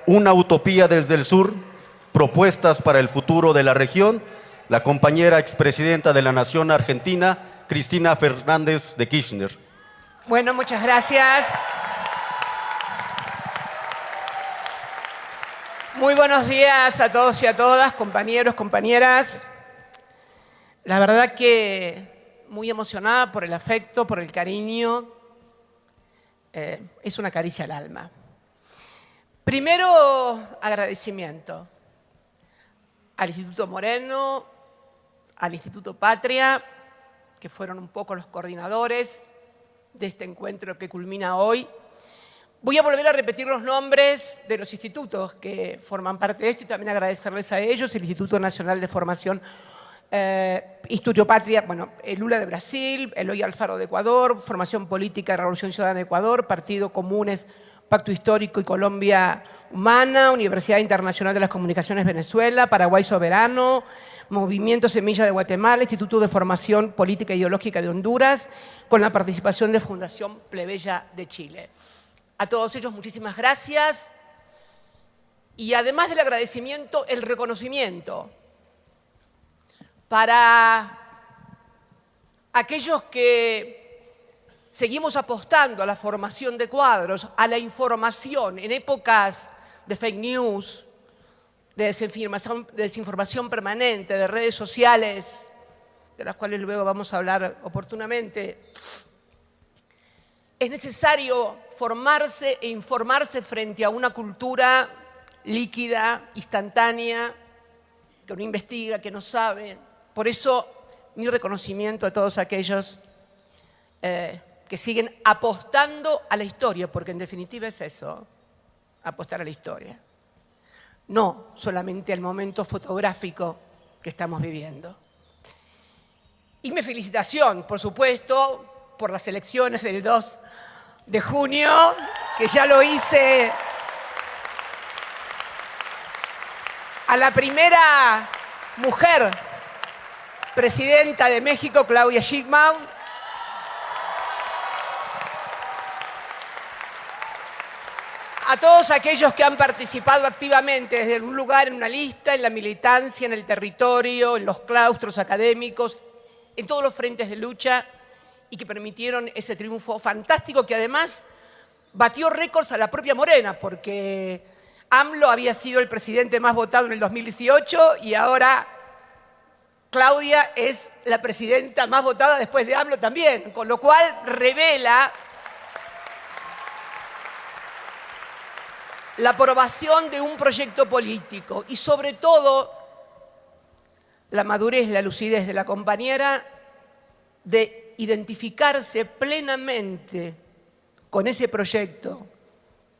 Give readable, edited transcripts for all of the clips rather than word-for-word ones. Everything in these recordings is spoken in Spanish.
Una utopía desde el sur, propuestas para el futuro de la región, la compañera expresidenta de la Nación Argentina, Cristina Fernández de Kirchner. Bueno, muchas gracias. Muy buenos días a todos y a todas, compañeros, compañeras. La verdad que muy emocionada por el afecto, por el cariño. Es una caricia al alma. Primero, agradecimiento al Instituto Moreno, al Instituto Patria, que fueron un poco los coordinadores de este encuentro que culmina hoy. Voy a volver a repetir los nombres de los institutos que forman parte de esto y también agradecerles a ellos: el Instituto Nacional de Formación, Instituto Patria, bueno, el Lula de Brasil, Eloy Alfaro de Ecuador, Formación Política de Revolución Ciudadana de Ecuador, Partido Comunes, Pacto Histórico y Colombia Humana, Universidad Internacional de las Comunicaciones Venezuela, Paraguay Soberano, Movimiento Semilla de Guatemala, Instituto de Formación Política e Ideológica de Honduras, con la participación de Fundación Plebeya de Chile. A todos ellos muchísimas gracias y además del agradecimiento, el reconocimiento para aquellos que seguimos apostando a la formación de cuadros, a la información en épocas de fake news, de desinformación permanente, de redes sociales, de las cuales luego vamos a hablar oportunamente. Es necesario formarse e informarse frente a una cultura líquida, instantánea, que no investiga, que no sabe. Por eso, mi reconocimiento a todos aquellos que siguen apostando a la historia, porque en definitiva es eso, apostar a la historia. No solamente al momento fotográfico que estamos viviendo. Y mi felicitación, por supuesto, por las elecciones del 2 de junio, que ya lo hice a la primera mujer presidenta de México, Claudia Sheinbaum, a todos aquellos que han participado activamente desde un lugar, en una lista, en la militancia, en el territorio, en los claustros académicos, en todos los frentes de lucha y que permitieron ese triunfo fantástico que además batió récords a la propia Morena, porque AMLO había sido el presidente más votado en el 2018 y ahora Claudia es la presidenta más votada después de AMLO también, con lo cual revela la aprobación de un proyecto político y sobre todo la madurez, la lucidez de la compañera de identificarse plenamente con ese proyecto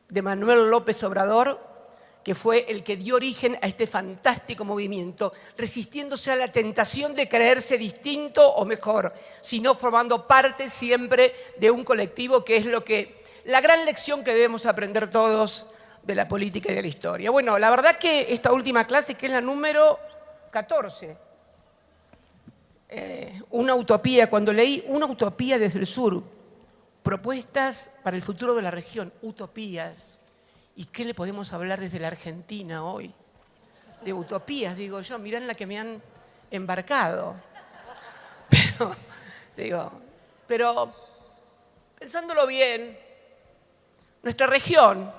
de Manuel López Obrador, que fue el que dio origen a este fantástico movimiento, resistiéndose a la tentación de creerse distinto o mejor, sino formando parte siempre de un colectivo, que es la gran lección que debemos aprender todos de la política y de la historia. Bueno, la verdad que esta última clase, que es la número 14, una utopía, cuando leí Una utopía desde el sur, propuestas para el futuro de la región, utopías. ¿Y qué le podemos hablar desde la Argentina hoy? De utopías, digo yo, mirá en la que me han embarcado. Pero pensándolo bien, nuestra región,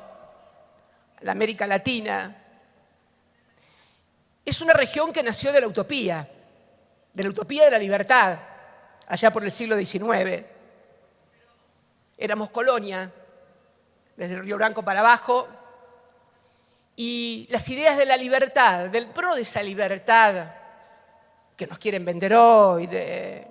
la América Latina, es una región que nació de la utopía de la libertad, allá por el siglo XIX. Éramos colonia, desde el Río Branco para abajo, y las ideas de la libertad, del pro de esa libertad que nos quieren vender hoy, de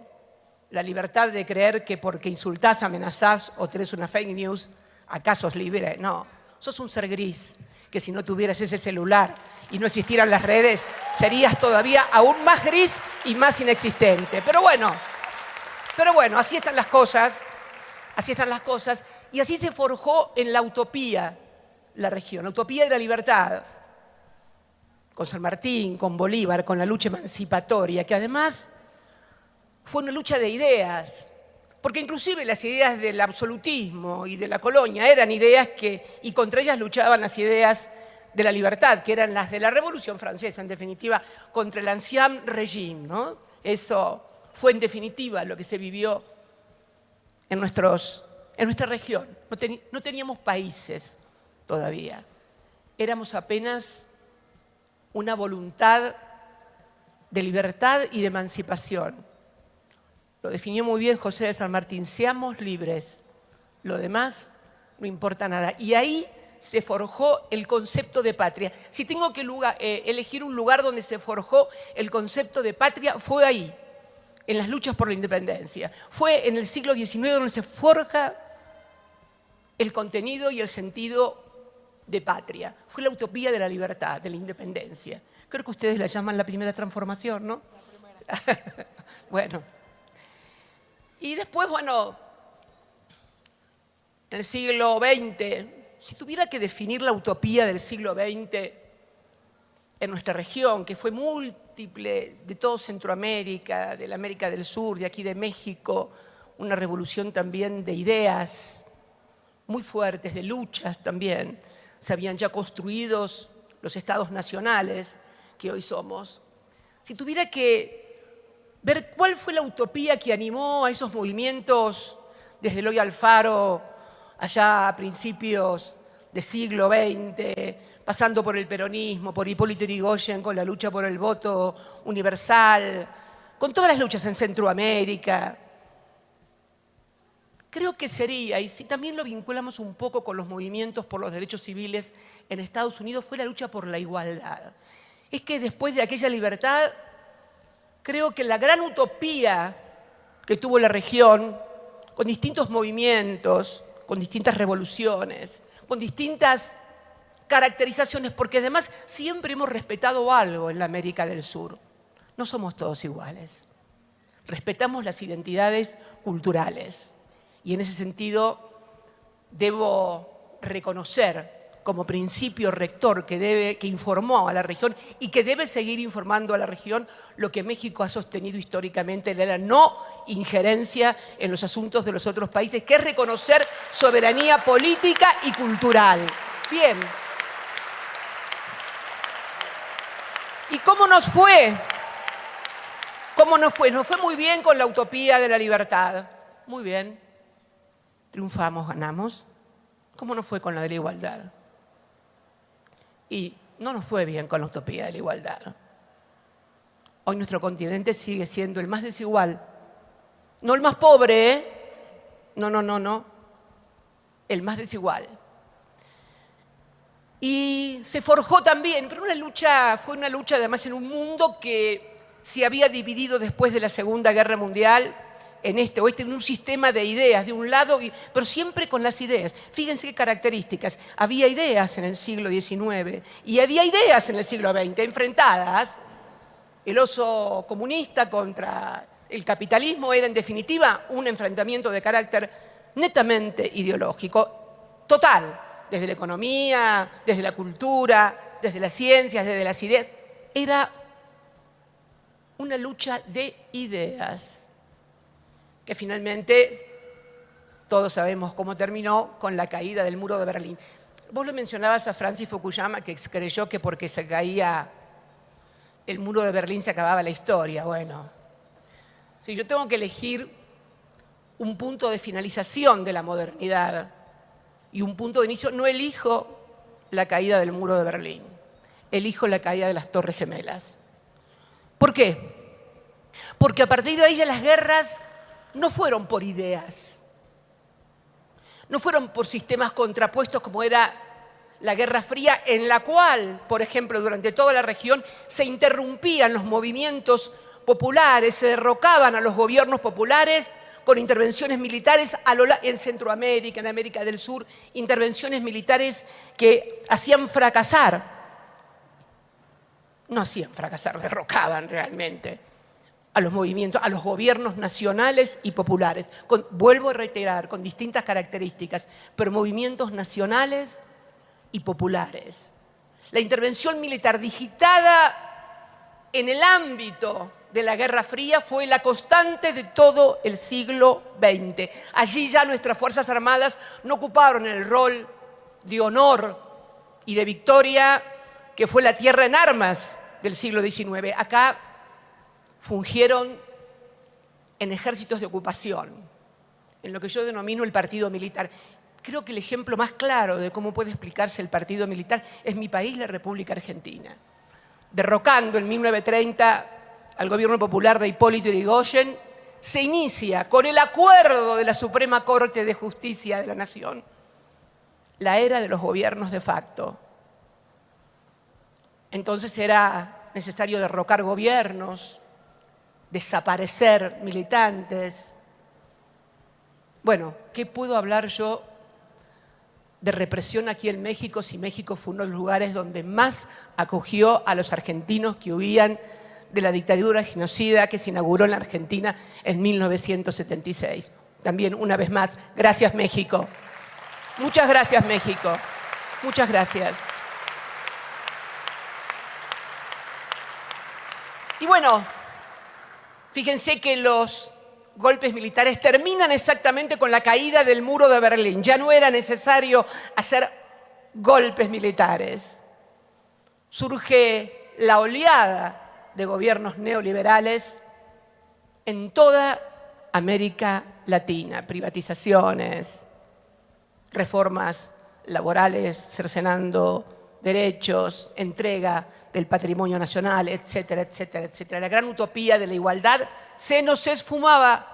la libertad de creer que porque insultás, amenazás o tenés una fake news, acaso sos libre. No, sos un ser gris, que si no tuvieras ese celular y no existieran las redes, serías todavía aún más gris y más inexistente. Pero bueno, así están las cosas, y así se forjó en la utopía la región, la utopía de la libertad, con San Martín, con Bolívar, con la lucha emancipatoria, que además fue una lucha de ideas. Porque inclusive las ideas del absolutismo y de la colonia eran ideas y contra ellas luchaban las ideas de la libertad, que eran las de la Revolución Francesa, en definitiva, contra el ancien régime, ¿no? Eso fue en definitiva lo que se vivió en nuestra región. No teníamos países todavía. Éramos apenas una voluntad de libertad y de emancipación. Lo definió muy bien José de San Martín: seamos libres, lo demás no importa nada. Y ahí se forjó el concepto de patria. Si tengo que elegir un lugar donde se forjó el concepto de patria, fue ahí, en las luchas por la independencia. Fue en el siglo XIX donde se forja el contenido y el sentido de patria. Fue la utopía de la libertad, de la independencia. Creo que ustedes la llaman la primera transformación, ¿no? La primera. Bueno. Y después, bueno, en el siglo XX, si tuviera que definir la utopía del siglo XX en nuestra región, que fue múltiple, de todo Centroamérica, de la América del Sur, de aquí de México, una revolución también de ideas muy fuertes, de luchas también. Se habían ya construido los estados nacionales que hoy somos. Si tuviera que ver cuál fue la utopía que animó a esos movimientos desde Eloy Alfaro allá a principios del siglo XX, pasando por el peronismo, por Hipólito Yrigoyen con la lucha por el voto universal, con todas las luchas en Centroamérica, creo que sería, y si también lo vinculamos un poco con los movimientos por los derechos civiles en Estados Unidos, fue la lucha por la igualdad. Es que después de aquella libertad, creo que la gran utopía que tuvo la región, con distintos movimientos, con distintas revoluciones, con distintas caracterizaciones, porque además siempre hemos respetado algo en la América del Sur. No somos todos iguales. Respetamos las identidades culturales. Y en ese sentido debo reconocer como principio rector que informó a la región y que debe seguir informando a la región lo que México ha sostenido históricamente de la no injerencia en los asuntos de los otros países, que es reconocer soberanía política y cultural. Bien. ¿Y cómo nos fue? ¿Cómo nos fue? Nos fue muy bien con la utopía de la libertad. Muy bien. Triunfamos, ganamos. ¿Cómo nos fue con la de la igualdad? Y no nos fue bien con la utopía de la igualdad. Hoy nuestro continente sigue siendo el más desigual. No el más pobre, ¿eh? No. El más desigual. Y se forjó también, pero fue una lucha además en un mundo que se había dividido después de la Segunda Guerra Mundial en este oeste, en un sistema de ideas, de un lado, pero siempre con las ideas. Fíjense qué características. Había ideas en el siglo XIX y había ideas en el siglo XX enfrentadas. El oso comunista contra el capitalismo era, en definitiva, un enfrentamiento de carácter netamente ideológico, total, desde la economía, desde la cultura, desde las ciencias, desde las ideas. Era una lucha de ideas, que finalmente todos sabemos cómo terminó con la caída del muro de Berlín. Vos lo mencionabas a Francis Fukuyama, que creyó que porque se caía el muro de Berlín se acababa la historia. Bueno, si yo tengo que elegir un punto de finalización de la modernidad y un punto de inicio, no elijo la caída del muro de Berlín, elijo la caída de las Torres Gemelas. ¿Por qué? Porque a partir de ahí ya las guerras no fueron por ideas, no fueron por sistemas contrapuestos como era la Guerra Fría, en la cual, por ejemplo, durante toda la región se interrumpían los movimientos populares, se derrocaban a los gobiernos populares con intervenciones militares en Centroamérica, en América del Sur, intervenciones militares que hacían fracasar, no hacían fracasar, derrocaban realmente a los movimientos, a los gobiernos nacionales y populares. Vuelvo a reiterar, con distintas características, pero movimientos nacionales y populares. La intervención militar digitada en el ámbito de la Guerra Fría fue la constante de todo el siglo XX. Allí ya nuestras Fuerzas Armadas no ocuparon el rol de honor y de victoria que fue la tierra en armas del siglo XIX. Acá fungieron en ejércitos de ocupación, en lo que yo denomino el partido militar. Creo que el ejemplo más claro de cómo puede explicarse el partido militar es mi país, la República Argentina. Derrocando en 1930 al gobierno popular de Hipólito Yrigoyen, se inicia con el acuerdo de la Suprema Corte de Justicia de la Nación la era de los gobiernos de facto. Entonces era necesario derrocar gobiernos, desaparecer militantes. Bueno, ¿qué puedo hablar yo de represión aquí en México si México fue uno de los lugares donde más acogió a los argentinos que huían de la dictadura genocida que se inauguró en la Argentina en 1976? También, una vez más, gracias México. Muchas gracias México. Muchas gracias. Y bueno, fíjense que los golpes militares terminan exactamente con la caída del muro de Berlín. Ya no era necesario hacer golpes militares. Surge la oleada de gobiernos neoliberales en toda América Latina. Privatizaciones, reformas laborales, cercenando derechos, entrega del patrimonio nacional, etcétera, etcétera, etcétera. La gran utopía de la igualdad se nos esfumaba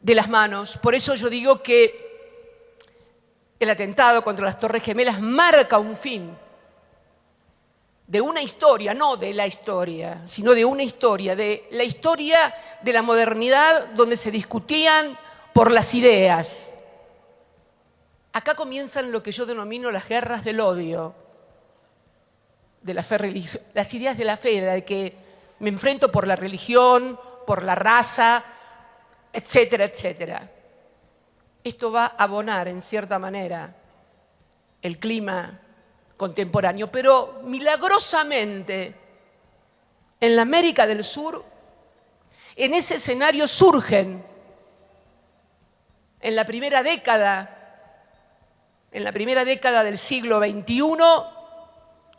de las manos. Por eso yo digo que el atentado contra las Torres Gemelas marca un fin de una historia, no de la historia, sino de una historia, de la historia de la modernidad donde se discutían por las ideas. Acá comienzan lo que yo denomino las guerras del odio, de la fe religiosa, las ideas de la fe, de que me enfrento por la religión, por la raza, etcétera, etcétera. Esto va a abonar, en cierta manera, el clima contemporáneo, pero milagrosamente, en la América del Sur, en ese escenario surgen, en la primera década del siglo XXI,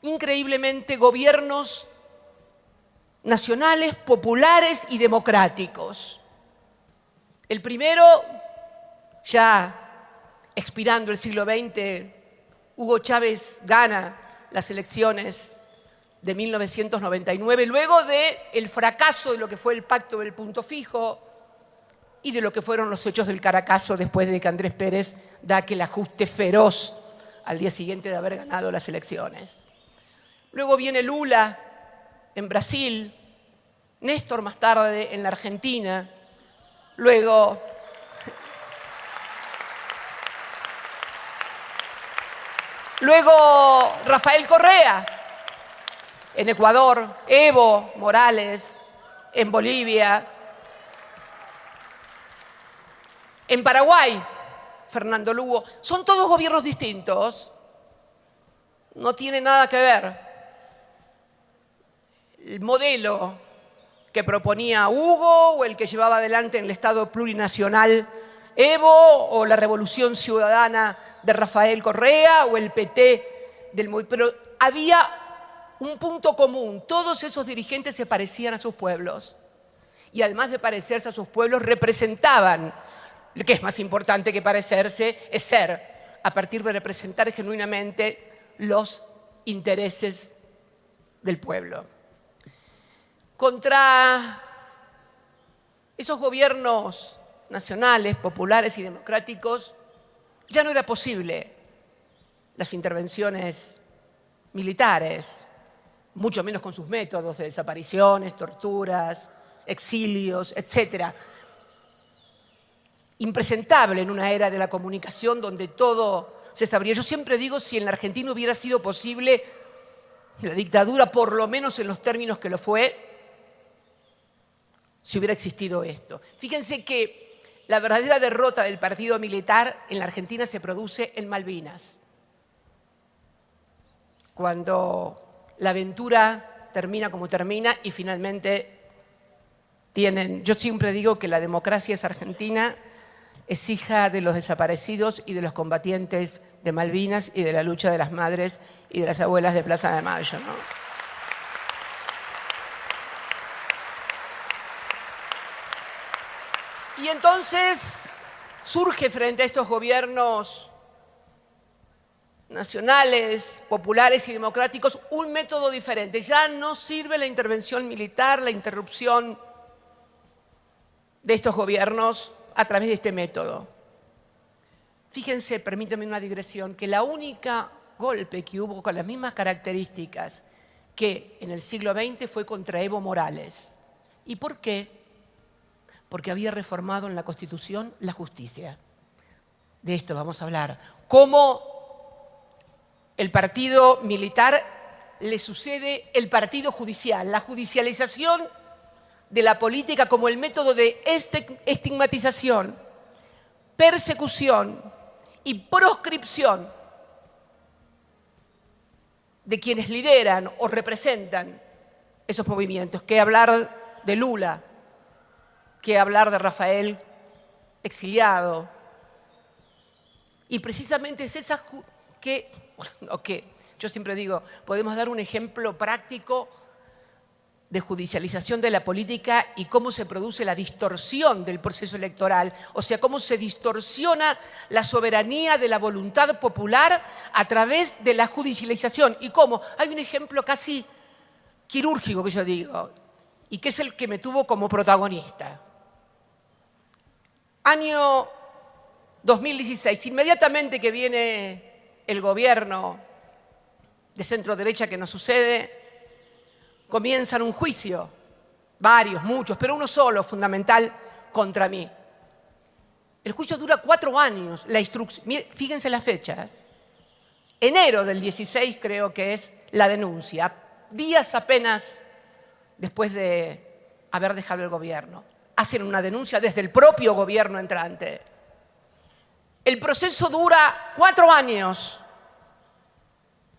increíblemente, gobiernos nacionales, populares y democráticos. El primero, ya expirando el siglo XX, Hugo Chávez gana las elecciones de 1999, luego del fracaso de lo que fue el pacto del punto fijo y de lo que fueron los hechos del Caracazo después de que Andrés Pérez da aquel ajuste feroz al día siguiente de haber ganado las elecciones. Luego viene Lula en Brasil, Néstor más tarde en la Argentina, luego Rafael Correa en Ecuador, Evo Morales en Bolivia, en Paraguay, Fernando Lugo. Son todos gobiernos distintos, no tiene nada que ver el modelo que proponía Hugo o el que llevaba adelante en el Estado plurinacional Evo o la Revolución Ciudadana de Rafael Correa o el PT del movimiento. Pero había un punto común, todos esos dirigentes se parecían a sus pueblos y además de parecerse a sus pueblos representaban, lo que es más importante que parecerse, es ser, a partir de representar genuinamente los intereses del pueblo. Contra esos gobiernos nacionales, populares y democráticos, ya no era posible las intervenciones militares, mucho menos con sus métodos de desapariciones, torturas, exilios, etc. Impresentable en una era de la comunicación donde todo se sabría. Yo siempre digo, si en la Argentina hubiera sido posible la dictadura, por lo menos en los términos que lo fue, si hubiera existido esto. Fíjense que la verdadera derrota del partido militar en la Argentina se produce en Malvinas, cuando la aventura termina como termina y finalmente Yo siempre digo que la democracia es argentina, es hija de los desaparecidos y de los combatientes de Malvinas y de la lucha de las madres y de las abuelas de Plaza de Mayo, ¿no? Y entonces surge frente a estos gobiernos nacionales, populares y democráticos un método diferente. Ya no sirve la intervención militar, la interrupción de estos gobiernos a través de este método. Fíjense, permítanme una digresión, que la única golpe que hubo con las mismas características que en el siglo XX fue contra Evo Morales. ¿Y por qué? Porque había reformado en la Constitución la justicia. De esto vamos a hablar. Cómo el partido militar le sucede el partido judicial, la judicialización de la política como el método de estigmatización, persecución y proscripción de quienes lideran o representan esos movimientos. ¿Qué hablar de Lula? ¿Qué hablar de Rafael exiliado? Y precisamente es esa que yo siempre digo, podemos dar un ejemplo práctico de judicialización de la política y cómo se produce la distorsión del proceso electoral, o sea, cómo se distorsiona la soberanía de la voluntad popular a través de la judicialización. Y cómo, hay un ejemplo casi quirúrgico que yo digo, y que es el que me tuvo como protagonista. Año 2016, inmediatamente que viene el gobierno de centro derecha que nos sucede, comienzan un juicio, varios, muchos, pero uno solo, fundamental, contra mí. El juicio dura 4 años, la instrucción, fíjense las fechas. Enero del 16 creo que es la denuncia, días apenas después de haber dejado el gobierno. Hacen una denuncia desde el propio gobierno entrante. El proceso dura 4 años.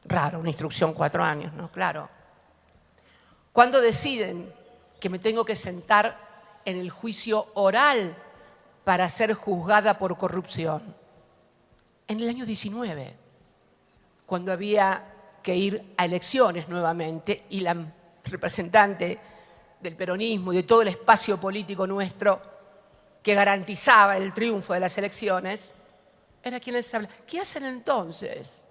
Raro, una instrucción 4 años, ¿no? Claro. ¿Cuándo deciden que me tengo que sentar en el juicio oral para ser juzgada por corrupción? En el año 19, cuando había que ir a elecciones nuevamente y la representante del peronismo y de todo el espacio político nuestro que garantizaba el triunfo de las elecciones, era quien les hablaba. ¿Qué hacen entonces?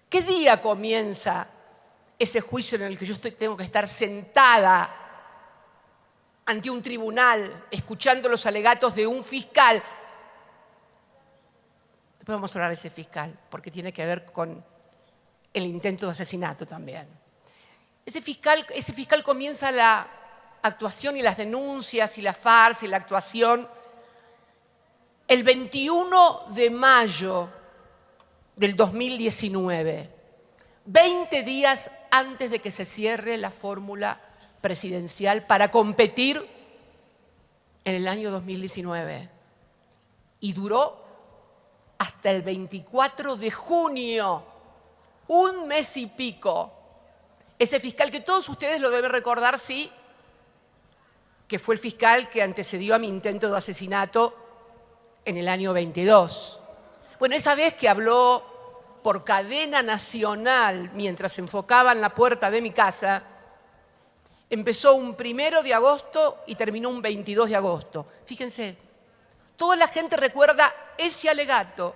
¿Qué día comienza ese juicio en el que yo tengo que estar sentada ante un tribunal escuchando los alegatos de un fiscal? Después vamos a hablar de ese fiscal, porque tiene que ver con el intento de asesinato también. Ese fiscal comienza la actuación y las denuncias y la farsa y la actuación el 21 de mayo del 2019, 20 días antes de que se cierre la fórmula presidencial para competir en el año 2019. Y duró hasta el 24 de junio, un mes y pico. Ese fiscal que todos ustedes lo deben recordar, sí, que fue el fiscal que antecedió a mi intento de asesinato en el año 22. Bueno, esa vez que habló por cadena nacional mientras se enfocaba en la puerta de mi casa, empezó un 1 de agosto y terminó un 22 de agosto. Fíjense, toda la gente recuerda ese alegato,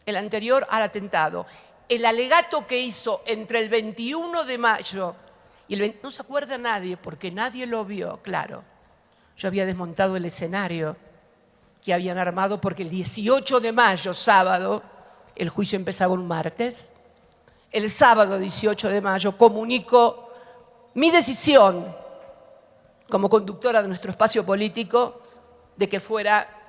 el anterior al atentado. El alegato que hizo entre el 21 de mayo y el 20, no se acuerda nadie porque nadie lo vio, claro. Yo había desmontado el escenario que habían armado porque el 18 de mayo, sábado, el juicio empezaba un martes. El sábado 18 de mayo comunico mi decisión como conductora de nuestro espacio político de que fuera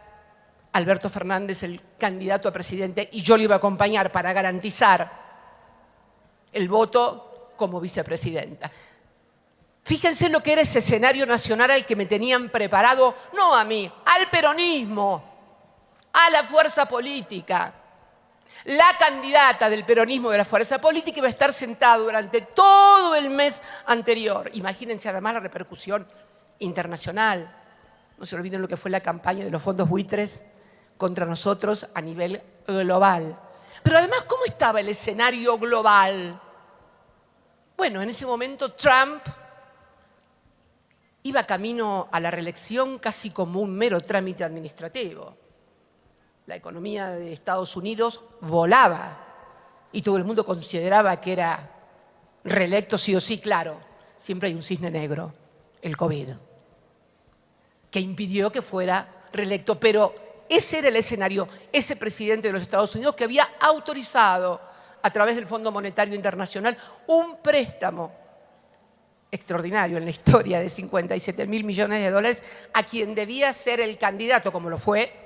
Alberto Fernández el candidato a presidente y yo lo iba a acompañar para garantizar el voto como vicepresidenta. Fíjense lo que era ese escenario nacional al que me tenían preparado, no a mí, al peronismo, a la fuerza política. La candidata del peronismo de la fuerza política iba a estar sentada durante todo el mes anterior. Imagínense además la repercusión internacional. No se olviden lo que fue la campaña de los fondos buitres contra nosotros a nivel global. Pero además, ¿cómo estaba el escenario global? Bueno, en ese momento Trump iba camino a la reelección casi como un mero trámite administrativo. La economía de Estados Unidos volaba y todo el mundo consideraba que era reelecto sí o sí. Claro, siempre hay un cisne negro, el COVID, que impidió que fuera reelecto. Pero ese era el escenario, ese presidente de los Estados Unidos que había autorizado a través del Fondo Monetario Internacional un préstamo extraordinario en la historia de 57.000 millones de dólares a quien debía ser el candidato, como lo fue,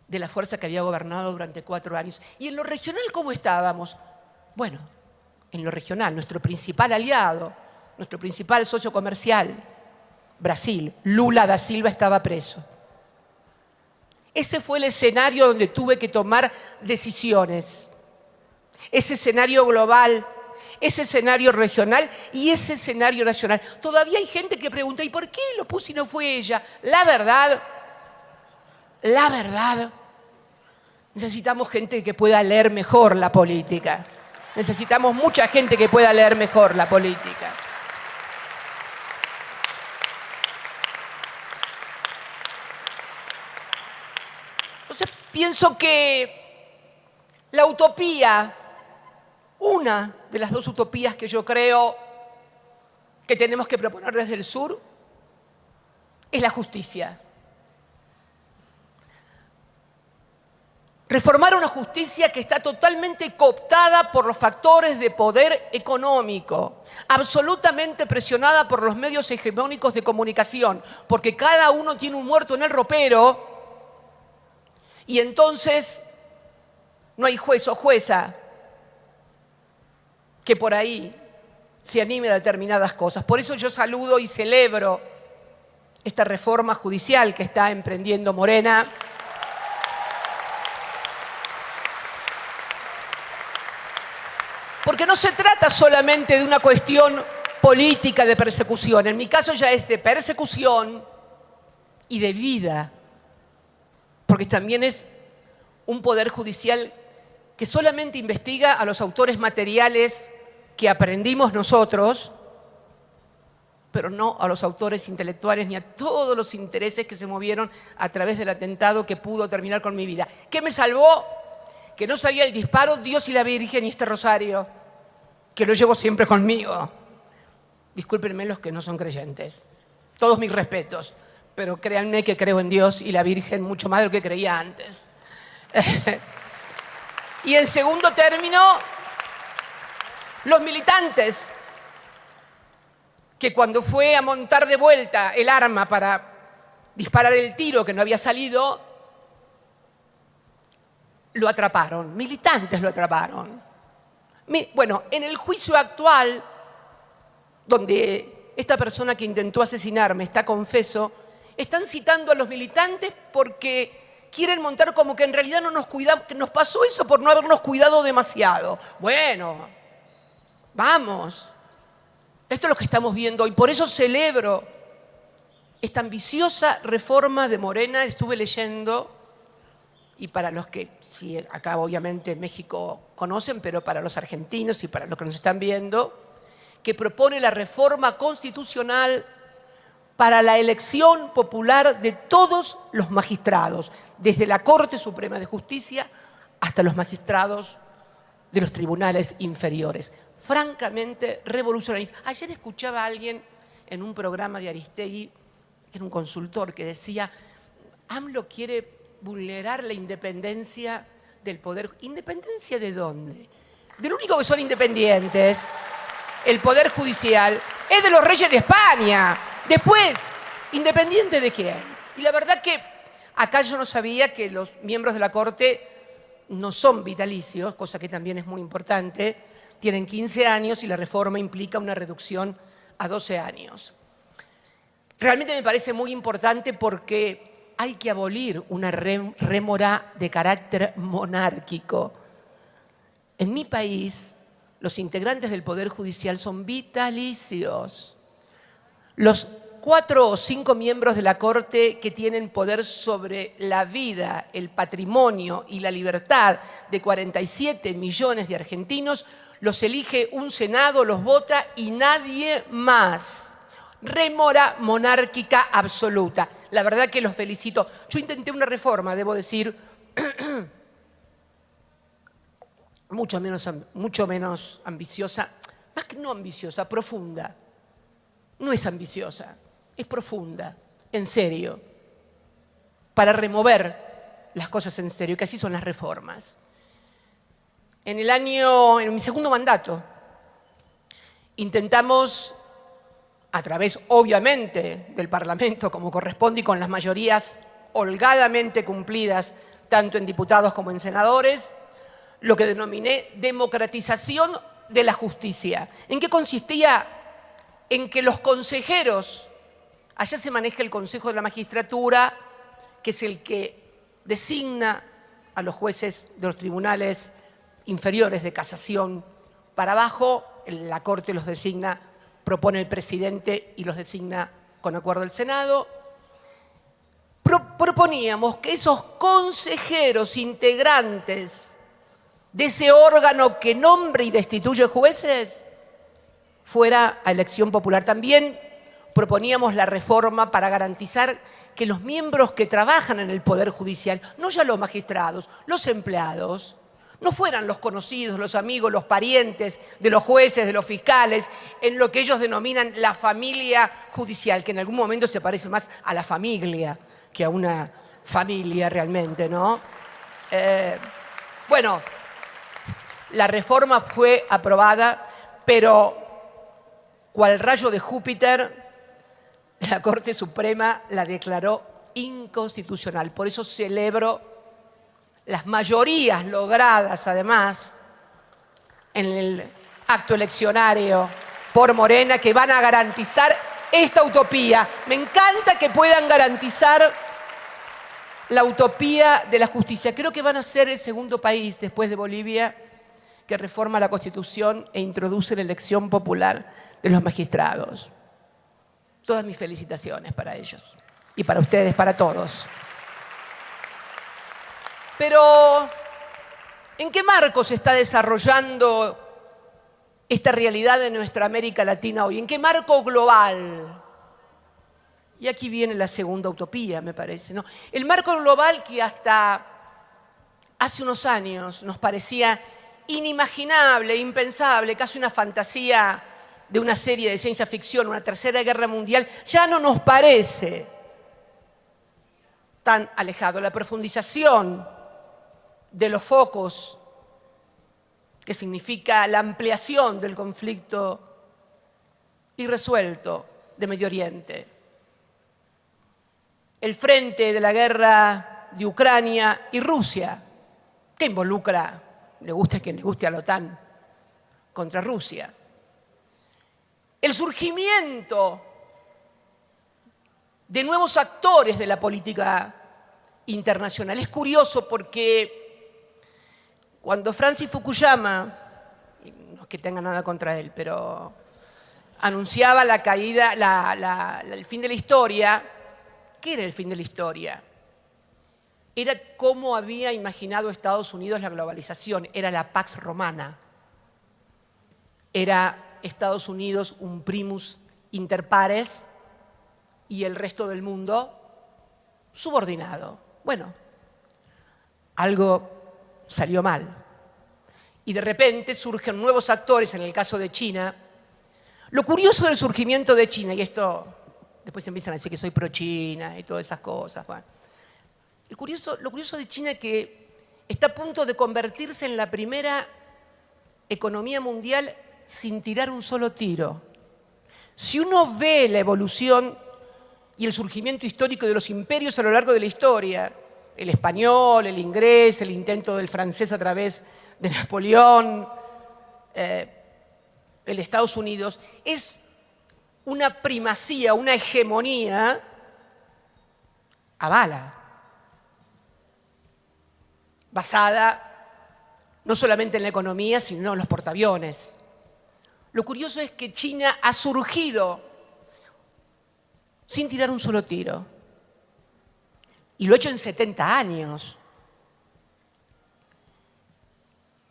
de la fuerza que había gobernado durante 4 años. ¿Y en lo regional cómo estábamos? Bueno, en lo regional, nuestro principal aliado, nuestro principal socio comercial, Brasil, Lula da Silva, estaba preso. Ese fue el escenario donde tuve que tomar decisiones. Ese escenario global, ese escenario regional y ese escenario nacional. Todavía hay gente que pregunta, ¿y por qué lo puso y no fue ella? La verdad, necesitamos gente que pueda leer mejor la política. Necesitamos mucha gente que pueda leer mejor la política. Entonces, pienso que la utopía, una de las dos utopías que yo creo que tenemos que proponer desde el sur, es la justicia. Reformar una justicia que está totalmente cooptada por los factores de poder económico, absolutamente presionada por los medios hegemónicos de comunicación, porque cada uno tiene un muerto en el ropero y entonces no hay juez o jueza que por ahí se anime a determinadas cosas. Por eso yo saludo y celebro esta reforma judicial que está emprendiendo Morena. Porque no se trata solamente de una cuestión política de persecución. En mi caso ya es de persecución y de vida. Porque también es un poder judicial que solamente investiga a los autores materiales que aprendimos nosotros, pero no a los autores intelectuales ni a todos los intereses que se movieron a través del atentado que pudo terminar con mi vida. ¿Qué me salvó? Que no salía el disparo, Dios y la Virgen y este rosario, que lo llevo siempre conmigo. Discúlpenme los que no son creyentes. Todos mis respetos, pero créanme que creo en Dios y la Virgen mucho más de lo que creía antes. Y en segundo término, los militantes, que cuando fue a montar de vuelta el arma para disparar el tiro que no había salido, lo atraparon, militantes lo atraparon. Bueno, en el juicio actual, donde esta persona que intentó asesinarme está confeso, están citando a los militantes porque quieren montar como que en realidad no nos cuidamos, que nos pasó eso por no habernos cuidado demasiado. Bueno, vamos. Esto es lo que estamos viendo hoy. Por eso celebro esta ambiciosa reforma de Morena. Estuve leyendo, y para los que, sí, acá obviamente en México conocen, pero para los argentinos y para los que nos están viendo, que propone la reforma constitucional para la elección popular de todos los magistrados, desde la Corte Suprema de Justicia hasta los magistrados de los tribunales inferiores. Francamente revolucionarios. Ayer escuchaba a alguien en un programa de Aristegui, que era un consultor, que decía, AMLO quiere vulnerar la independencia del poder. ¿Independencia de dónde? Del único que son independientes, el Poder Judicial, es de los reyes de España. Después, ¿independiente de quién? Y la verdad que acá yo no sabía que los miembros de la Corte no son vitalicios, cosa que también es muy importante. Tienen 15 años y la reforma implica una reducción a 12 años. Realmente me parece muy importante porque hay que abolir una rémora de carácter monárquico. En mi país, los integrantes del Poder Judicial son vitalicios. Los 4 o 5 miembros de la Corte que tienen poder sobre la vida, el patrimonio y la libertad de 47 millones de argentinos, los elige un Senado, los vota y nadie más. Rémora monárquica absoluta. La verdad que los felicito. Yo intenté una reforma, debo decir, mucho menos ambiciosa, más que no ambiciosa, profunda. No es ambiciosa, es profunda, en serio, para remover las cosas en serio, que así son las reformas. En mi segundo mandato, intentamos, a través, obviamente, del Parlamento, como corresponde, y con las mayorías holgadamente cumplidas, tanto en diputados como en senadores, lo que denominé democratización de la justicia. ¿En qué consistía? En que los consejeros, allá se maneja el Consejo de la Magistratura, que es el que designa a los jueces de los tribunales inferiores de casación para abajo, la Corte los designa, propone el presidente y los designa con acuerdo del Senado. Proponíamos que esos consejeros integrantes de ese órgano que nombre y destituye jueces fuera a elección popular. También proponíamos la reforma para garantizar que los miembros que trabajan en el Poder Judicial, no ya los magistrados, los empleados, no fueran los conocidos, los amigos, los parientes de los jueces, de los fiscales, en lo que ellos denominan la familia judicial, que en algún momento se parece más a la familia que a una familia realmente, ¿no? Bueno, la reforma fue aprobada, pero cual rayo de Júpiter, la Corte Suprema la declaró inconstitucional. Por eso celebro las mayorías logradas, además, en el acto eleccionario por Morena, que van a garantizar esta utopía. Me encanta que puedan garantizar la utopía de la justicia. Creo que van a ser el segundo país, después de Bolivia, que reforma la Constitución e introduce la elección popular de los magistrados. Todas mis felicitaciones para ellos y para ustedes, para todos. Pero, ¿en qué marco se está desarrollando esta realidad de nuestra América Latina hoy? ¿En qué marco global? Y aquí viene la segunda utopía, me parece, ¿no? El marco global que hasta hace unos años nos parecía inimaginable, impensable, casi una fantasía de una serie de ciencia ficción, una tercera guerra mundial, ya no nos parece tan alejado. La profundización de los focos, que significa la ampliación del conflicto irresuelto de Medio Oriente. El frente de la guerra de Ucrania y Rusia, que involucra, le guste a quien le guste, a la OTAN, contra Rusia. El surgimiento de nuevos actores de la política internacional. Es curioso porque cuando Francis Fukuyama, no es que tenga nada contra él, pero anunciaba la caída, el fin de la historia, ¿qué era el fin de la historia? Era cómo había imaginado Estados Unidos la globalización, era la Pax Romana. Era Estados Unidos un primus inter pares y el resto del mundo subordinado. Bueno, algo salió mal. Y de repente surgen nuevos actores, en el caso de China. Lo curioso del surgimiento de China, y esto después empiezan a decir que soy pro-China y todas esas cosas. Bueno, lo curioso de China es que está a punto de convertirse en la primera economía mundial sin tirar un solo tiro. Si uno ve la evolución y el surgimiento histórico de los imperios a lo largo de la historia, el español, el inglés, el intento del francés a través de Napoleón, el Estados Unidos, es una primacía, una hegemonía a bala, basada no solamente en la economía, sino en los portaaviones. Lo curioso es que China ha surgido sin tirar un solo tiro. Y lo he hecho en 70 años.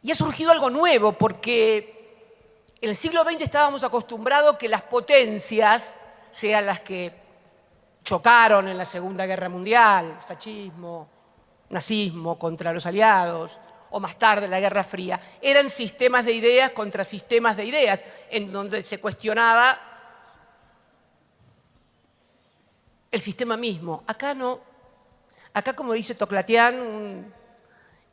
Y ha surgido algo nuevo, porque en el siglo XX estábamos acostumbrados que las potencias, sean las que chocaron en la Segunda Guerra Mundial, fascismo, nazismo contra los aliados, o más tarde la Guerra Fría, eran sistemas de ideas contra sistemas de ideas, en donde se cuestionaba el sistema mismo. Acá no. Acá, como dice Toclatián, un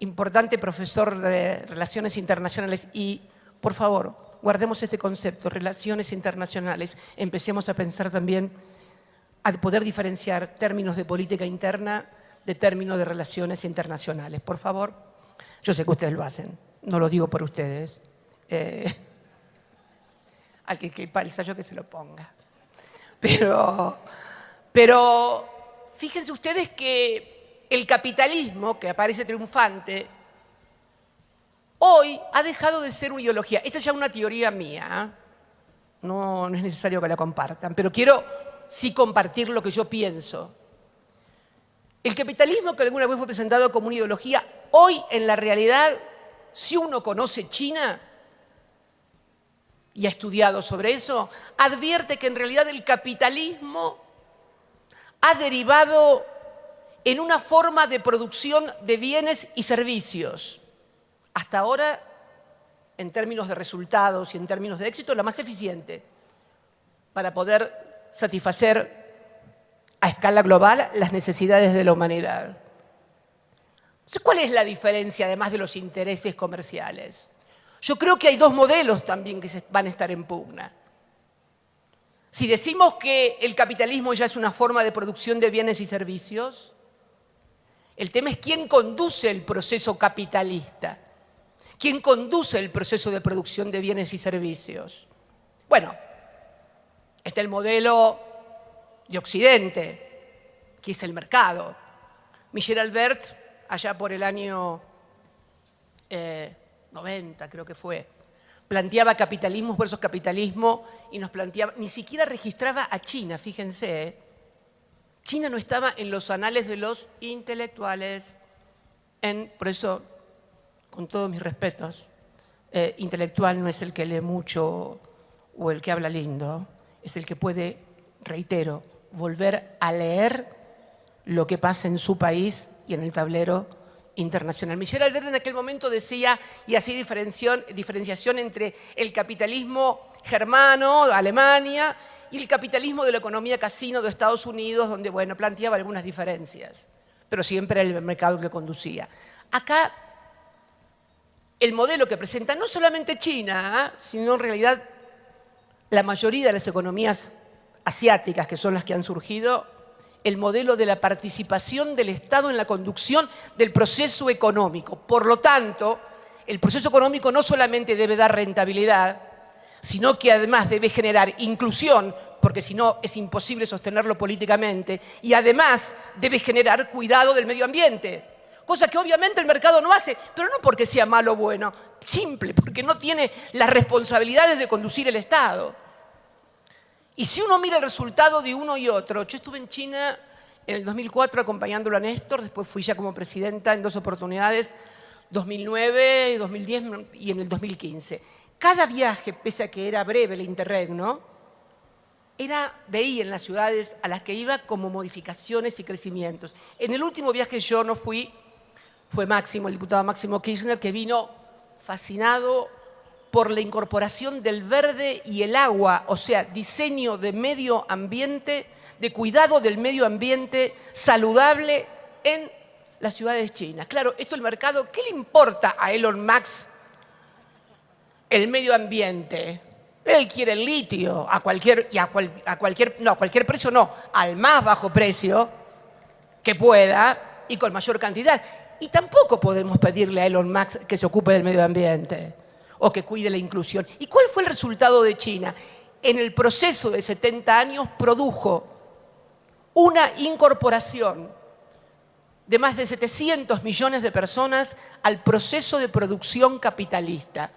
importante profesor de Relaciones Internacionales, y por favor, guardemos este concepto, relaciones internacionales, empecemos a pensar también, a poder diferenciar términos de política interna de términos de relaciones internacionales. Por favor, yo sé que ustedes lo hacen, no lo digo por ustedes. Al que quepa el ensayo que se lo ponga. Pero fíjense ustedes que el capitalismo, que aparece triunfante, hoy ha dejado de ser una ideología. Esta es ya una teoría mía, no es necesario que la compartan, pero quiero sí compartir lo que yo pienso. El capitalismo, que alguna vez fue presentado como una ideología, hoy en la realidad, si uno conoce China y ha estudiado sobre eso, advierte que en realidad el capitalismo ha derivado en una forma de producción de bienes y servicios. Hasta ahora, en términos de resultados y en términos de éxito, la más eficiente para poder satisfacer a escala global las necesidades de la humanidad. Entonces, ¿cuál es la diferencia, además de los intereses comerciales? Yo creo que hay dos modelos también que van a estar en pugna. Si decimos que el capitalismo ya es una forma de producción de bienes y servicios, el tema es quién conduce el proceso capitalista, quién conduce el proceso de producción de bienes y servicios. Bueno, está el modelo de Occidente, que es el mercado. Michel Albert, allá por el año 90, creo que fue, planteaba capitalismo versus capitalismo y nos planteaba, ni siquiera registraba a China, fíjense. China no estaba en los anales de los intelectuales. Por eso, con todos mis respetos, intelectual no es el que lee mucho o el que habla lindo, es el que puede, reitero, volver a leer lo que pasa en su país y en el tablero internacional. Michel Albert en aquel momento decía, y hacía diferenciación entre el capitalismo germano de Alemania y el capitalismo de la economía casino de Estados Unidos, donde, bueno, planteaba algunas diferencias, pero siempre era el mercado que conducía. Acá, el modelo que presenta no solamente China, sino en realidad la mayoría de las economías asiáticas, que son las que han surgido, el modelo de la participación del Estado en la conducción del proceso económico. Por lo tanto, el proceso económico no solamente debe dar rentabilidad, sino que además debe generar inclusión, porque si no es imposible sostenerlo políticamente, y además debe generar cuidado del medio ambiente, cosa que obviamente el mercado no hace, pero no porque sea malo o bueno, simple, porque no tiene las responsabilidades de conducir el Estado. Y si uno mira el resultado de uno y otro, yo estuve en China en el 2004 acompañándolo a Néstor, después fui ya como presidenta en 2 oportunidades, 2009, 2010 y en el 2015. Cada viaje, pese a que era breve el interregno, veía en las ciudades a las que iba como modificaciones y crecimientos. En el último viaje yo no fui, fue Máximo, el diputado Máximo Kirchner, que vino fascinado por la incorporación del verde y el agua, o sea, diseño de medio ambiente, de cuidado del medio ambiente saludable en las ciudades chinas. Claro, esto el mercado, ¿qué le importa a Elon Musk el medio ambiente? Él quiere el litio a cualquier precio, no, al más bajo precio que pueda y con mayor cantidad. Y tampoco podemos pedirle a Elon Musk que se ocupe del medio ambiente o que cuide la inclusión. ¿Y cuál fue el resultado de China? En el proceso de 70 años produjo una incorporación de más de 700 millones de personas al proceso de producción capitalista.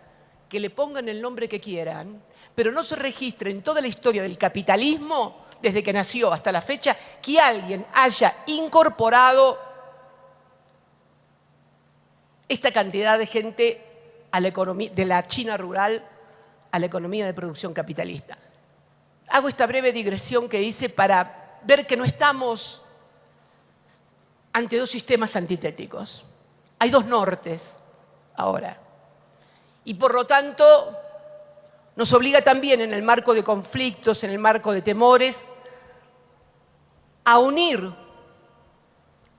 Que le pongan el nombre que quieran, pero no se registra en toda la historia del capitalismo desde que nació hasta la fecha, que alguien haya incorporado esta cantidad de gente a la economía, de la China rural a la economía de producción capitalista. Hago esta breve digresión que hice para ver que no estamos ante dos sistemas antitéticos. Hay dos nortes ahora. Y por lo tanto, nos obliga también en el marco de conflictos, en el marco de temores, a unir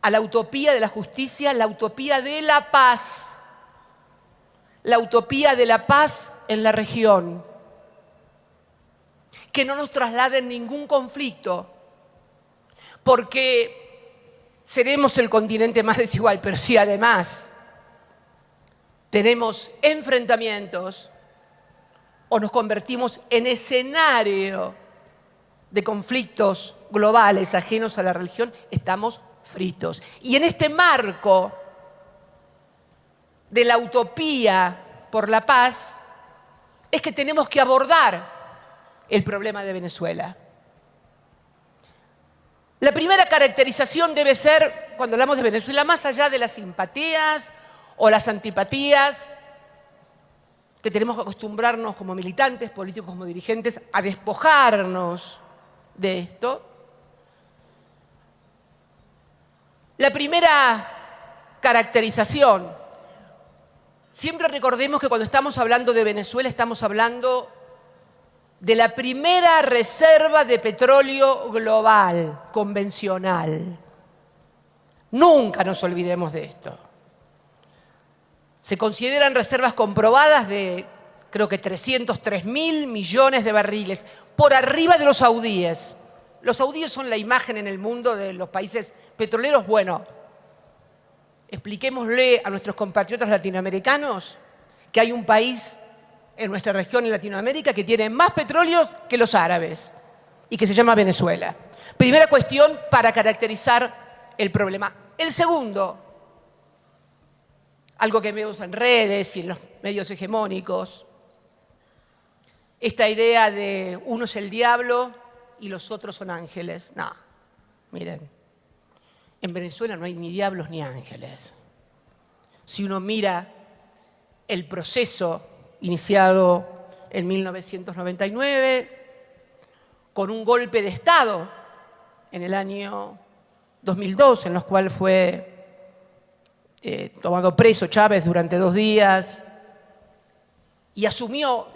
a la utopía de la justicia, la utopía de la paz. La utopía de la paz en la región. Que no nos trasladen ningún conflicto, porque seremos el continente más desigual, pero si además tenemos enfrentamientos o nos convertimos en escenario de conflictos globales ajenos a la religión, estamos fritos. Y en este marco de la utopía por la paz es que tenemos que abordar el problema de Venezuela. La primera caracterización debe ser, cuando hablamos de Venezuela, más allá de las simpatías o las antipatías, que tenemos que acostumbrarnos como militantes, políticos, como dirigentes, a despojarnos de esto. La primera caracterización, siempre recordemos que cuando estamos hablando de Venezuela estamos hablando de la primera reserva de petróleo global, convencional. Nunca nos olvidemos de esto. Se consideran reservas comprobadas de, creo que 303.000 millones de barriles, por arriba de los saudíes. Los saudíes son la imagen en el mundo de los países petroleros. Bueno, expliquémosle a nuestros compatriotas latinoamericanos que hay un país en nuestra región, en Latinoamérica, que tiene más petróleo que los árabes y que se llama Venezuela. Primera cuestión para caracterizar el problema. El segundo, algo que vemos en redes y en los medios hegemónicos, esta idea de uno es el diablo y los otros son ángeles. No, miren, en Venezuela no hay ni diablos ni ángeles. Si uno mira el proceso iniciado en 1999, con un golpe de Estado en el año 2002, en los cuales fue tomado preso Chávez durante 2 días, y asumió,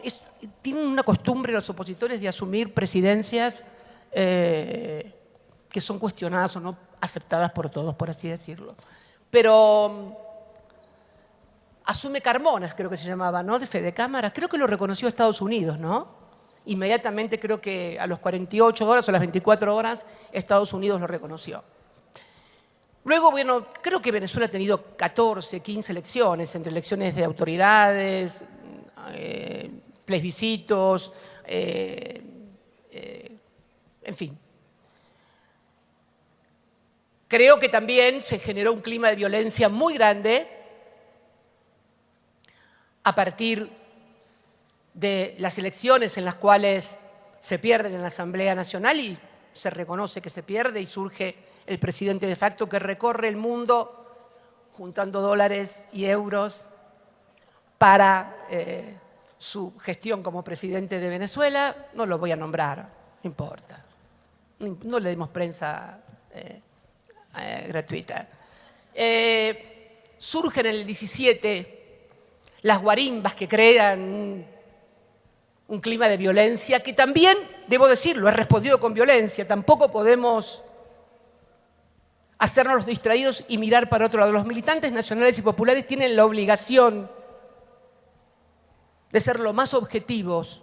tienen una costumbre los opositores de asumir presidencias que son cuestionadas o no aceptadas por todos, por así decirlo. Pero asume Carmona, creo que se llamaba, ¿no? De Fede Cámara. Creo que lo reconoció Estados Unidos, ¿no? Inmediatamente, creo que a las 48 horas o las 24 horas, Estados Unidos lo reconoció. Luego, bueno, creo que Venezuela ha tenido 14, 15 elecciones, entre elecciones de autoridades, plebiscitos, en fin. Creo que también se generó un clima de violencia muy grande a partir de las elecciones en las cuales se pierden en la Asamblea Nacional y se reconoce que se pierde y surge el presidente de facto que recorre el mundo juntando dólares y euros para su gestión como presidente de Venezuela. No lo voy a nombrar, no importa. No le demos prensa gratuita. Surgen en el 17 las guarimbas que crean un clima de violencia que también, debo decirlo, ha respondido con violencia. Tampoco podemos hacernos los distraídos y mirar para otro lado. Los militantes nacionales y populares tienen la obligación de ser lo más objetivos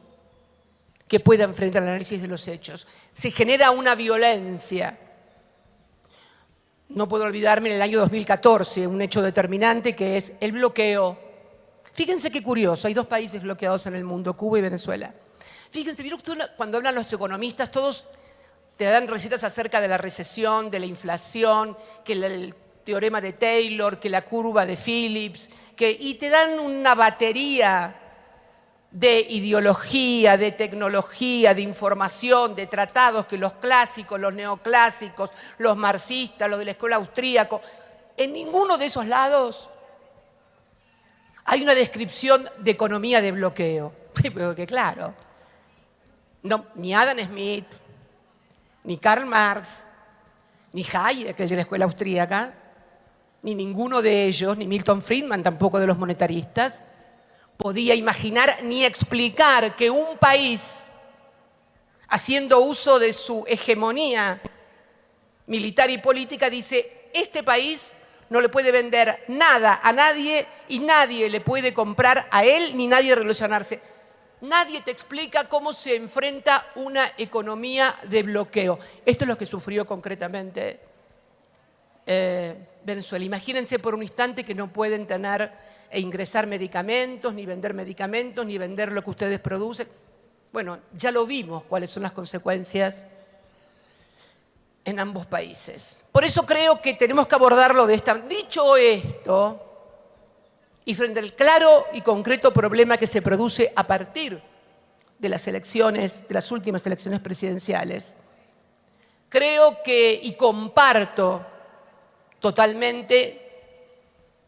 que puedan frente al análisis de los hechos. Se genera una violencia. No puedo olvidarme en el año 2014 un hecho determinante que es el bloqueo. Fíjense qué curioso, hay 2 países bloqueados en el mundo, Cuba y Venezuela. Fíjense, ¿vieron cuando hablan los economistas, todos te dan recetas acerca de la recesión, de la inflación, que el teorema de Taylor, que la curva de Phillips, y te dan una batería de ideología, de tecnología, de información, de tratados que los clásicos, los neoclásicos, los marxistas, los de la escuela austríaca, en ninguno de esos lados hay una descripción de economía de bloqueo. Pero que claro, no, ni Adam Smith, ni Karl Marx, ni Hayek, el de la escuela austríaca, ni ninguno de ellos, ni Milton Friedman tampoco de los monetaristas, podía imaginar ni explicar que un país, haciendo uso de su hegemonía militar y política, dice, este país no le puede vender nada a nadie y nadie le puede comprar a él ni nadie relacionarse. Nadie te explica cómo se enfrenta una economía de bloqueo. Esto es lo que sufrió concretamente Venezuela. Imagínense por un instante que no pueden tener e ingresar medicamentos, ni vender lo que ustedes producen. Bueno, ya lo vimos cuáles son las consecuencias en ambos países. Por eso creo que tenemos que abordarlo de esta manera. Dicho esto, y frente al claro y concreto problema que se produce a partir de las elecciones, de las últimas elecciones presidenciales, creo que, y comparto totalmente,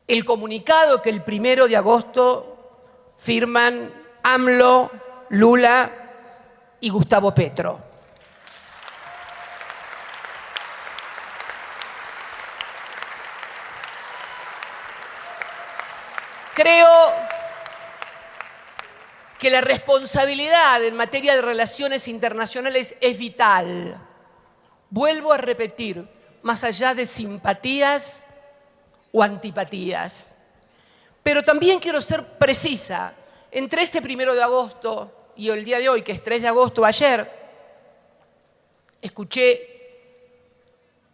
el comunicado que el 1 de agosto firman AMLO, Lula y Gustavo Petro. Creo que la responsabilidad en materia de relaciones internacionales es vital. Vuelvo a repetir, más allá de simpatías o antipatías. Pero también quiero ser precisa. Entre este 1 de agosto y el día de hoy, que es 3 de agosto, ayer, escuché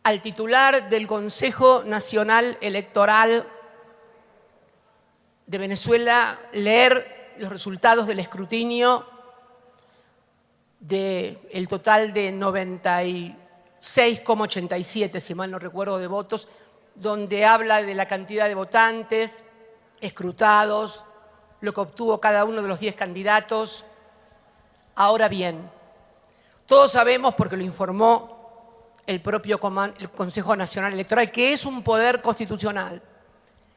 al titular del Consejo Nacional Electoral de Venezuela leer los resultados del escrutinio del total de 96,87, si mal no recuerdo, de votos, donde habla de la cantidad de votantes escrutados, lo que obtuvo cada uno de los 10 candidatos. Ahora bien, todos sabemos, porque lo informó el propio el Consejo Nacional Electoral, que es un poder constitucional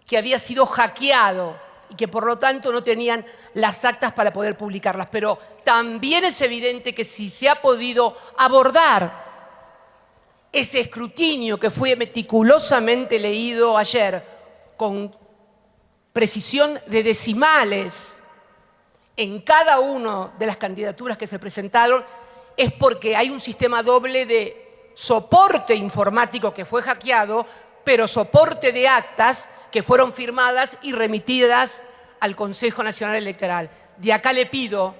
que había sido hackeado y que por lo tanto no tenían las actas para poder publicarlas. Pero también es evidente que si se ha podido abordar ese escrutinio que fue meticulosamente leído ayer con precisión de decimales en cada una de las candidaturas que se presentaron, es porque hay un sistema doble de soporte informático que fue hackeado, pero soporte de actas que fueron firmadas y remitidas al Consejo Nacional Electoral. De acá le pido,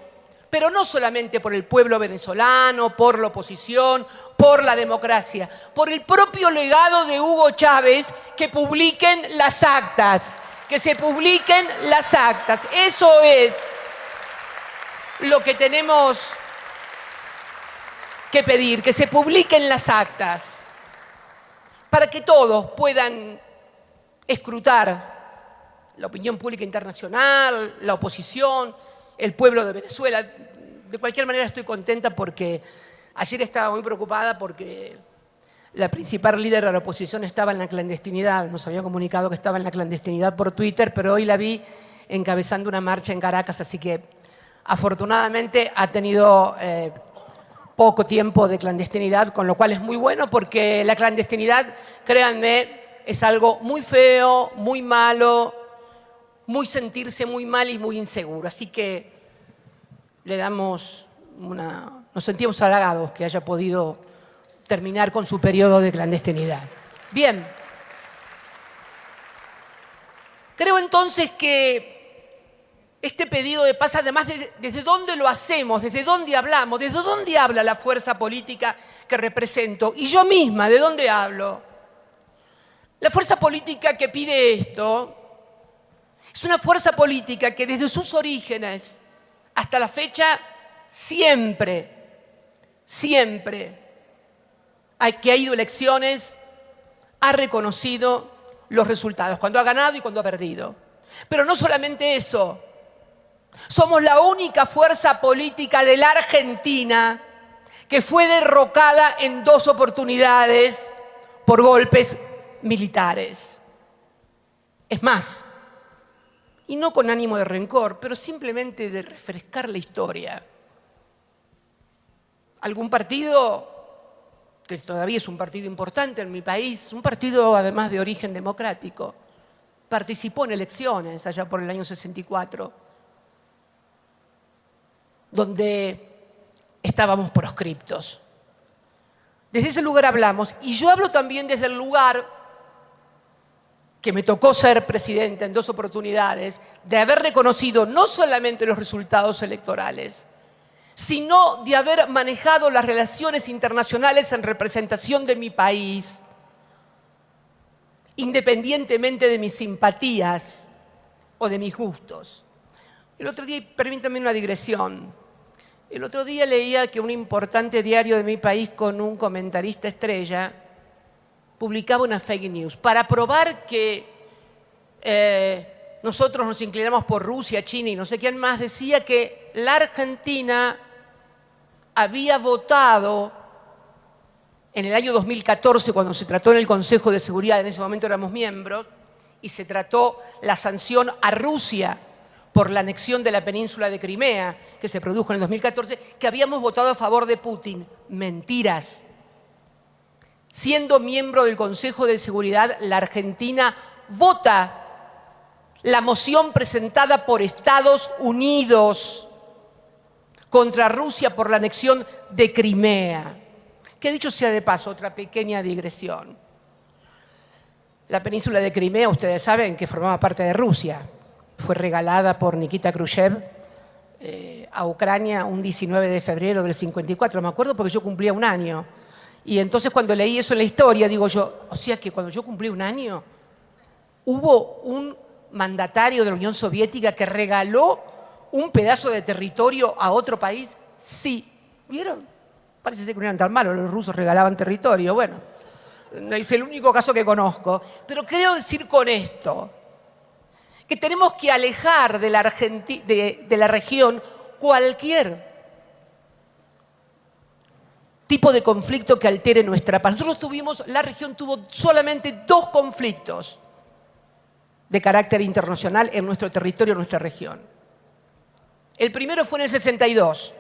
pero no solamente por el pueblo venezolano, por la oposición, por la democracia, por el propio legado de Hugo Chávez, que publiquen las actas, que se publiquen las actas. Eso es lo que tenemos que pedir, que se publiquen las actas, para que todos puedan escrutar la opinión pública internacional, la oposición, el pueblo de Venezuela. De cualquier manera estoy contenta porque ayer estaba muy preocupada porque la principal líder de la oposición estaba en la clandestinidad. Nos había comunicado que estaba en la clandestinidad por Twitter, pero hoy la vi encabezando una marcha en Caracas, así que afortunadamente ha tenido poco tiempo de clandestinidad, con lo cual es muy bueno porque la clandestinidad, créanme, es algo muy feo, muy malo, muy sentirse muy mal y muy inseguro. Así que nos sentimos halagados que haya podido terminar con su periodo de clandestinidad. Bien. Creo entonces que este pedido de paz, además desde dónde lo hacemos, desde dónde hablamos, desde dónde habla la fuerza política que represento, y yo misma, ¿de dónde hablo? La fuerza política que pide esto es una fuerza política que desde sus orígenes hasta la fecha siempre que ha ido a elecciones ha reconocido los resultados, cuando ha ganado y cuando ha perdido. Pero no solamente eso, Somos la única fuerza política de la Argentina que fue derrocada en 2 oportunidades por golpes militares. Es más, y no con ánimo de rencor, pero simplemente de refrescar la historia. Algún partido, que todavía es un partido importante en mi país, un partido además de origen democrático, participó en elecciones allá por el año 64, donde estábamos proscriptos. Desde ese lugar hablamos, y yo hablo también desde el lugar que me tocó ser presidenta en 2 oportunidades, de haber reconocido no solamente los resultados electorales, sino de haber manejado las relaciones internacionales en representación de mi país, independientemente de mis simpatías o de mis gustos. El otro día, permítanme una digresión, el otro día leía que un importante diario de mi país con un comentarista estrella publicaba una fake news para probar que nosotros nos inclinamos por Rusia, China y no sé quién más. Decía que la Argentina había votado en el año 2014, cuando se trató en el Consejo de Seguridad, en ese momento éramos miembros, y se trató la sanción a Rusia por la anexión de la península de Crimea, que se produjo en el 2014, que habíamos votado a favor de Putin. Mentiras. Siendo miembro del Consejo de Seguridad, la Argentina vota la moción presentada por Estados Unidos contra Rusia por la anexión de Crimea. Que dicho sea de paso, otra pequeña digresión. La península de Crimea, ustedes saben que formaba parte de Rusia. Fue regalada por Nikita Khrushchev a Ucrania un 19 de febrero del 54. Me acuerdo porque yo cumplía 1 año. Y entonces cuando leí eso en la historia, digo yo, o sea que cuando yo cumplí 1 año, hubo un mandatario de la Unión Soviética que regaló un pedazo de territorio a otro país. Sí, ¿vieron? Parece ser que no eran tan malos, los rusos regalaban territorio. Bueno, es el único caso que conozco. Pero quiero decir con esto que tenemos que alejar de la región cualquier tipo de conflicto que altere nuestra paz. La región tuvo solamente 2 conflictos de carácter internacional en nuestro territorio, en nuestra región. El primero fue en el 62,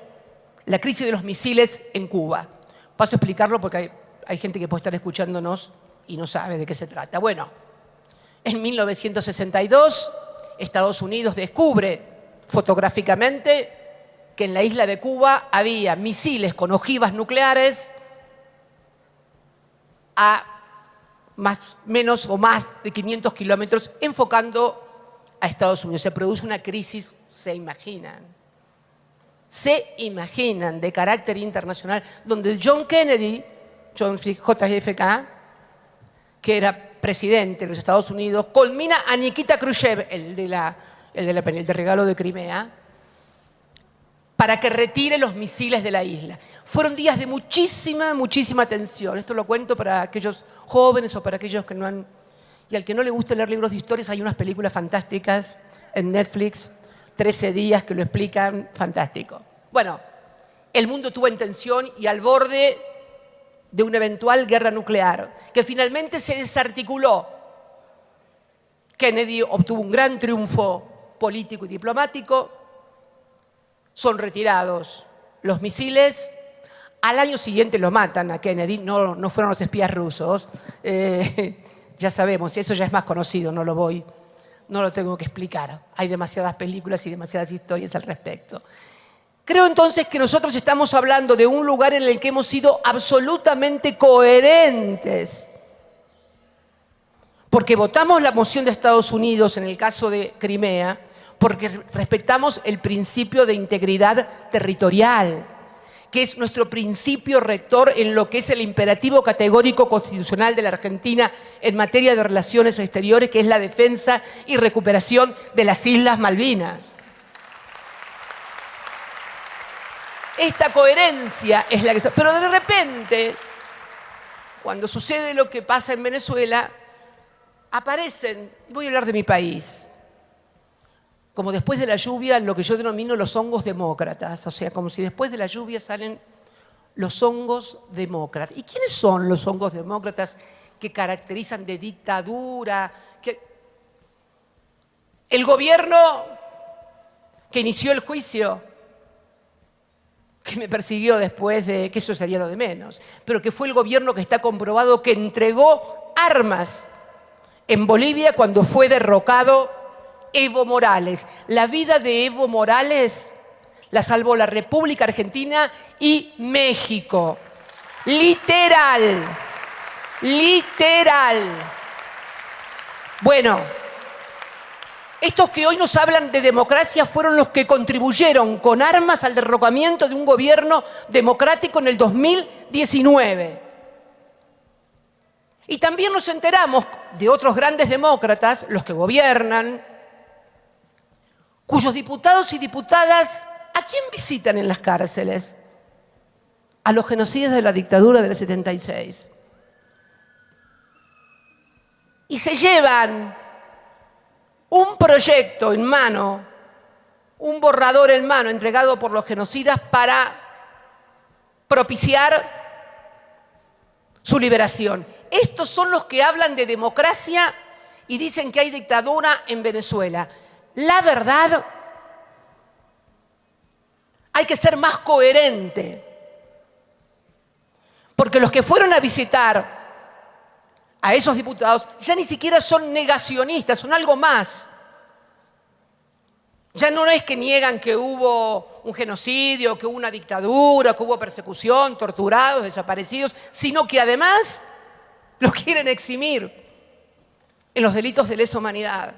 la crisis de los misiles en Cuba. Paso a explicarlo porque hay gente que puede estar escuchándonos y no sabe de qué se trata. Bueno, en 1962, Estados Unidos descubre fotográficamente que en la isla de Cuba había misiles con ojivas nucleares a menos o más de 500 kilómetros, enfocando a Estados Unidos. Se produce una crisis, se imaginan, de carácter internacional, donde John Kennedy, JFK, que era presidente de los Estados Unidos, culmina a Nikita Khrushchev, el de regalo de Crimea, para que retire los misiles de la isla. Fueron días de muchísima tensión. Esto lo cuento para aquellos jóvenes o para aquellos que no han... Y al que no le gusta leer libros de historias, hay unas películas fantásticas en Netflix, 13 días, que lo explican fantástico. Bueno, el mundo estuvo en tensión y al borde de una eventual guerra nuclear, que finalmente se desarticuló. Kennedy obtuvo un gran triunfo político y diplomático. Son retirados los misiles. Al año siguiente lo matan a Kennedy, no fueron los espías rusos. Ya sabemos, eso ya es más conocido, no lo tengo que explicar. Hay demasiadas películas y demasiadas historias al respecto. Creo entonces que nosotros estamos hablando de un lugar en el que hemos sido absolutamente coherentes. Porque votamos la moción de Estados Unidos en el caso de Crimea, porque respetamos el principio de integridad territorial, que es nuestro principio rector en lo que es el imperativo categórico constitucional de la Argentina en materia de relaciones exteriores, que es la defensa y recuperación de las Islas Malvinas. Esta coherencia es la que... Pero de repente, cuando sucede lo que pasa en Venezuela, aparecen, voy a hablar de mi país, como después de la lluvia, lo que yo denomino los hongos demócratas, o sea, como si después de la lluvia salen los hongos demócratas. ¿Y quiénes son los hongos demócratas que caracterizan de dictadura? El gobierno que inició el juicio, que me persiguió después de que eso sería lo de menos, pero que fue el gobierno que está comprobado que entregó armas en Bolivia cuando fue derrocado Evo Morales. La vida de Evo Morales la salvó la República Argentina y México. Literal. Literal. Bueno, estos que hoy nos hablan de democracia fueron los que contribuyeron con armas al derrocamiento de un gobierno democrático en el 2019. Y también nos enteramos de otros grandes demócratas, los que gobiernan, cuyos diputados y diputadas, ¿a quién visitan en las cárceles? A los genocidas de la dictadura del 76. Y se llevan un proyecto en mano, un borrador en mano entregado por los genocidas para propiciar su liberación. Estos son los que hablan de democracia y dicen que hay dictadura en Venezuela. La verdad, hay que ser más coherente, porque los que fueron a visitar a esos diputados ya ni siquiera son negacionistas, son algo más. Ya no es que niegan que hubo un genocidio, que hubo una dictadura, que hubo persecución, torturados, desaparecidos, sino que además los quieren eximir en los delitos de lesa humanidad.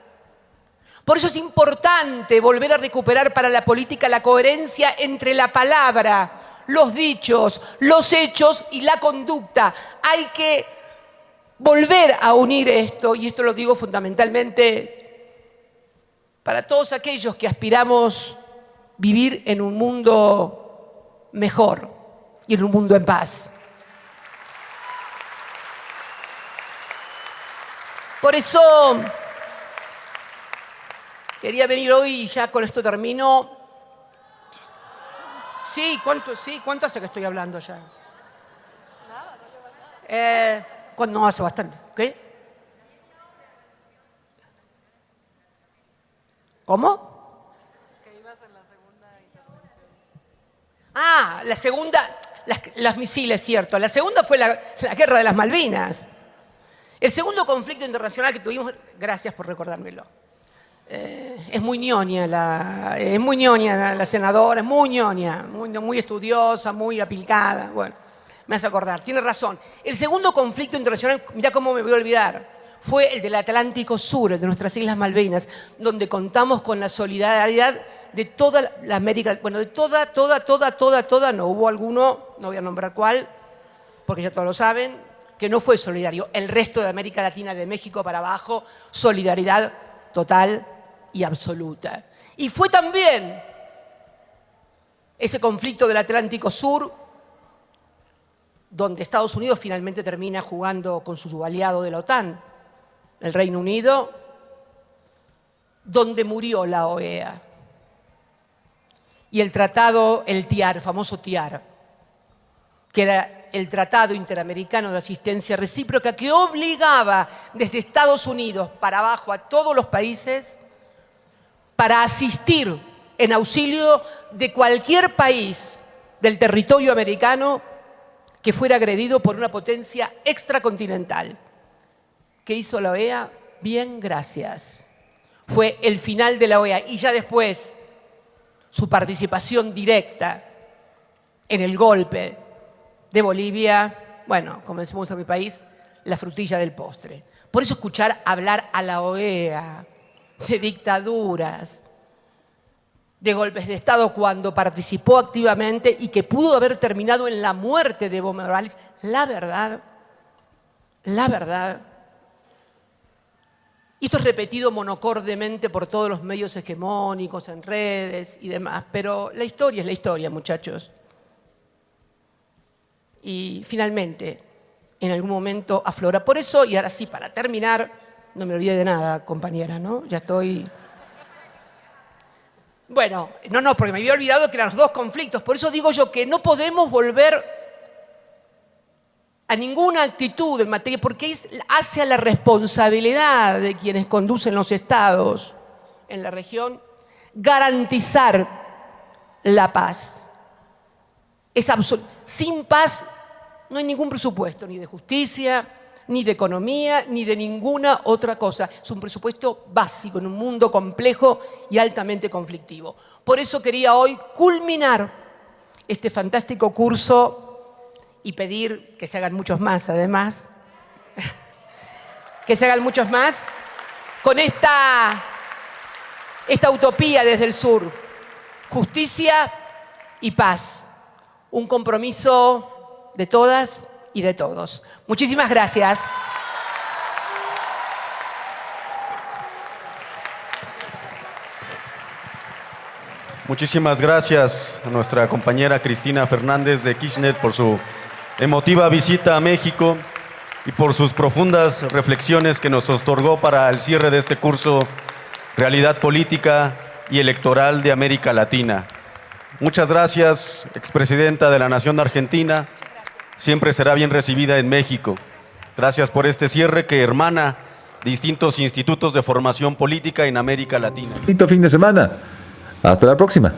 Por eso es importante volver a recuperar para la política la coherencia entre la palabra, los dichos, los hechos y la conducta. Hay que volver a unir esto, y esto lo digo fundamentalmente para todos aquellos que aspiramos vivir en un mundo mejor y en un mundo en paz. Por eso quería venir hoy y ya con esto termino. Sí, ¿cuánto hace que estoy hablando ya? No, hace bastante. ¿Qué? ¿Cómo? Que ibas en la segunda intervención. Ah, la segunda, las misiles, cierto. La segunda fue la guerra de las Malvinas. El segundo conflicto internacional que tuvimos, gracias por recordármelo. Es muy ñoña la senadora, es muy ñoña, muy estudiosa, muy aplicada. Bueno, me hace acordar, tiene razón. El segundo conflicto internacional, mirá cómo me voy a olvidar, fue el del Atlántico Sur, el de nuestras Islas Malvinas, donde contamos con la solidaridad de toda la América, bueno, de toda, no hubo alguno, no voy a nombrar cuál, porque ya todos lo saben, que no fue solidario. El resto de América Latina, de México para abajo, solidaridad total y absoluta. Y fue también ese conflicto del Atlántico Sur, donde Estados Unidos finalmente termina jugando con su aliado de la OTAN, el Reino Unido, donde murió la OEA. Y el tratado, el TIAR, famoso TIAR, que era el Tratado Interamericano de Asistencia Recíproca, que obligaba desde Estados Unidos para abajo a todos los países para asistir en auxilio de cualquier país del territorio americano que fuera agredido por una potencia extracontinental. ¿Qué hizo la OEA? Bien, gracias. Fue el final de la OEA y ya después su participación directa en el golpe de Bolivia, bueno, como decimos en mi país, la frutilla del postre. Por eso escuchar hablar a la OEA de dictaduras, de golpes de Estado cuando participó activamente y que pudo haber terminado en la muerte de Evo Morales, la verdad, y esto es repetido monocordemente por todos los medios hegemónicos, en redes y demás, pero la historia es la historia, muchachos. Y finalmente, en algún momento aflora. Por eso, y ahora sí, para terminar, no me olvidé de nada, compañera, ¿no? Ya estoy... Bueno, no, porque me había olvidado que eran los dos conflictos. Por eso digo yo que no podemos volver a ninguna actitud en materia, porque es hacia la responsabilidad de quienes conducen los estados en la región garantizar la paz. Sin paz no hay ningún presupuesto, ni de justicia, ni de economía, ni de ninguna otra cosa. Es un presupuesto básico en un mundo complejo y altamente conflictivo. Por eso quería hoy culminar este fantástico curso y pedir que se hagan muchos más, además, que se hagan muchos más, con esta utopía desde el sur: justicia y paz. Un compromiso de todas y de todos. Muchísimas gracias. Muchísimas gracias a nuestra compañera Cristina Fernández de Kirchner por su emotiva visita a México y por sus profundas reflexiones que nos otorgó para el cierre de este curso Realidad Política y Electoral de América Latina. Muchas gracias, expresidenta de la Nación Argentina. Siempre será bien recibida en México. Gracias por este cierre que hermana distintos institutos de formación política en América Latina. Lindo fin de semana. Hasta la próxima.